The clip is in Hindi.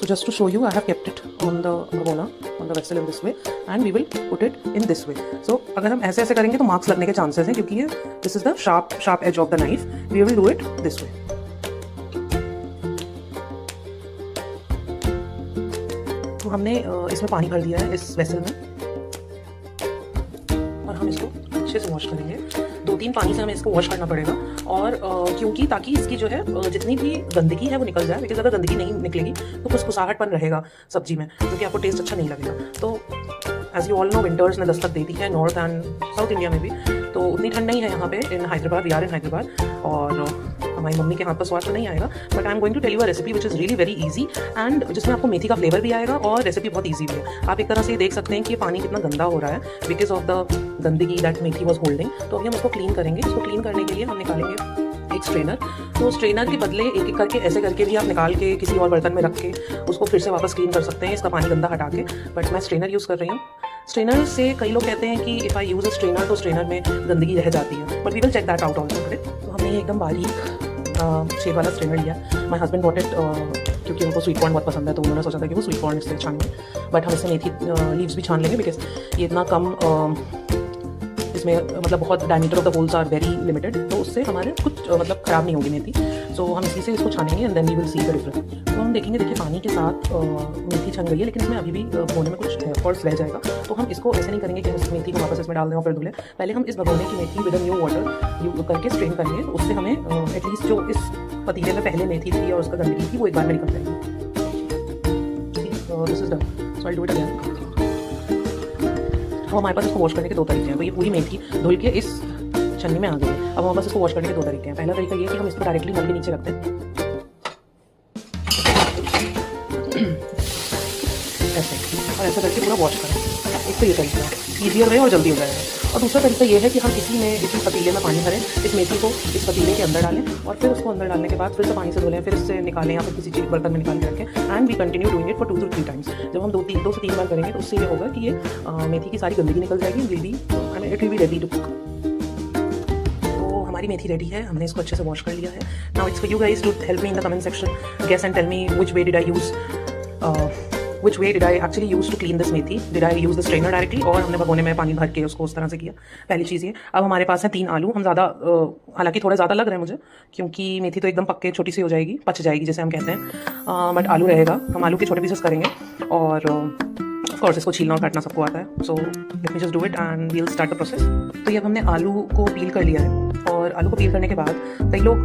just to show you, I have kept it on the bhagona, on the vessel in this way, and we will put it in this way. So अगर हम ऐसे ऐसे करेंगे तो मार्क्स लगने के चांसेस हैं, क्योंकि ये this is the sharp edge of the knife. We will do it this way. तो हमने इसमें पानी भर दिया है इस वेसल में, और हम इसको अच्छे से वॉश करेंगे. 2-3 पानी से हमें इसको वॉश करना पड़ेगा, और क्योंकि ताकि इसकी जो है जितनी भी गंदगी है वो निकल जाए, बिकॉज अगर गंदगी नहीं निकलेगी तो कुछ कुसाहटपन रहेगा सब्जी में, क्योंकि आपको टेस्ट अच्छा नहीं लगेगा. तो as you all know, winters ने दस्तक देती है नॉर्थ एंड साउथ इंडिया में भी, तो उतनी ठंड नहीं है यहाँ पे in Hyderabad. We are in Hyderabad, और हमारी मम्मी के हाथ पर स्वाद तो नहीं आएगा, but I am going to tell you a recipe which is really very easy, and जिसमें आपको मेथी का फ्लेवर भी आएगा और रेसिपी बहुत ईजी भी है. आप एक तरह से देख सकते हैं कि ये पानी कितना गंदा हो रहा है बिकॉज ऑफ द गंदगी दैट मेथी वॉज होल्डिंग. तो अभी हम उसको क्लीन करेंगे. इसको क्लीन करने के लिए हम निकालेंगे एक स्ट्रेनर. तो स्ट्रेनर के बदले एक एक करके ऐसे करके भी आप निकाल के किसी और बर्तन में रख के उसको फिर से वापस क्लीन कर सकते हैं, इसका पानी गंदा हटा के. बट मैं स्ट्रेनर यूज़ कर रही हूँ. स्ट्रेनर से कई लोग कहते हैं कि if I use a strainer तो स्ट्रेनर में गंदगी रह जाती है, but we will check that out also today. तो हमने ये एकदम बारीक शेप वाला स्ट्रेनर लिया. माई हस्बैंड बॉट इट क्योंकि उनको स्वीट कॉर्न बहुत पसंद है, तो उन्होंने सोचा था कि वो स्वीट कॉर्न इससे छानेंगे. बट हम इससे मेथी लीव्स भी छान लेंगे, बिकॉज ये इतना कम इसमें मतलब बहुत diameter of the holes are very limited, तो उससे हमारे कुछ मतलब ख़राब नहीं होगी मेथी. सो हम इसी से इसको छानेंगे and then we will see the difference. तो हम देखेंगे, देखिए पानी के साथ मेथी छन गई है, लेकिन इसमें अभी भी भगोने में कुछ फॉल्स रह जाएगा. तो हम इसको ऐसे नहीं करेंगे कि इस मेथी को वापस इसमें डाल दें और फिर धुलें. पहले हम इस भगोने की मेथी विद अ न्यू वाटर यू करके स्ट्रेन करेंगे. तो उससे हमें एटलीस्ट जो इस पतीले में पहले मेथी थी और उसका गंदगी थी वो एक बार में निकल जाएगी. This is done. So I do it again. अब हमारे पास इसको वॉश करने के 2 तरीके हैं. तो ये पूरी मेथी धुल के इस छन्नी में आ गई है. अब हमारे पास इसको वॉश करने के 2 तरीके हैं. पहला तरीका ये है कि हम इसको डायरेक्टली नल के नीचे रखते हैं ऐसे, और ऐसा करके पूरा वॉश करें. एक तो ये तरीका है, ईजियर है और जल्दी हो जाएगा. और दूसरा तरीका ये है कि हम इसी पतीले में पानी भरें, इस मेथी को इस पतीले के अंदर डालें, और फिर उसको अंदर डालने के बाद फिर से पानी से धुलें, फिर इससे निकालें या फिर किसी चीज़ बर्तन में निकाल के रखें. And we continue doing it for 2 to 3 times. जब हम 2 से 3 बार करेंगे तो उससे ये होगा कि ये मेथी की सारी गंदगी निकल जाएगी, it will be ready to cook. तो हमारी मेथी रेडी है, हमने इसको अच्छे से वॉश कर लिया है. Now it's for you guys to help me in the comment section, guess and tell me which way did I actually use to clean this methi. Did I use the strainer directly, और हमने भगोने में पानी भर के उसको उस तरह से किया. पहली चीज़ ये. अब हमारे पास है 3 आलू. हम ज़्यादा हालांकि थोड़े ज़्यादा लग रहे हैं मुझे, क्योंकि मेथी तो एकदम पक्के छोटी सी हो जाएगी, पच जाएगी जैसे हम कहते हैं, बट आलू रहेगा. हम आलू के छोटे पीसेस करेंगे, और ऑफ कोर्स इसको छीलना और काटना सबको आता है. So let me just do it and we will start the process. तो ये अब हमने आलू को पील कर लिया है, और आलू को पील करने के बाद कई लोग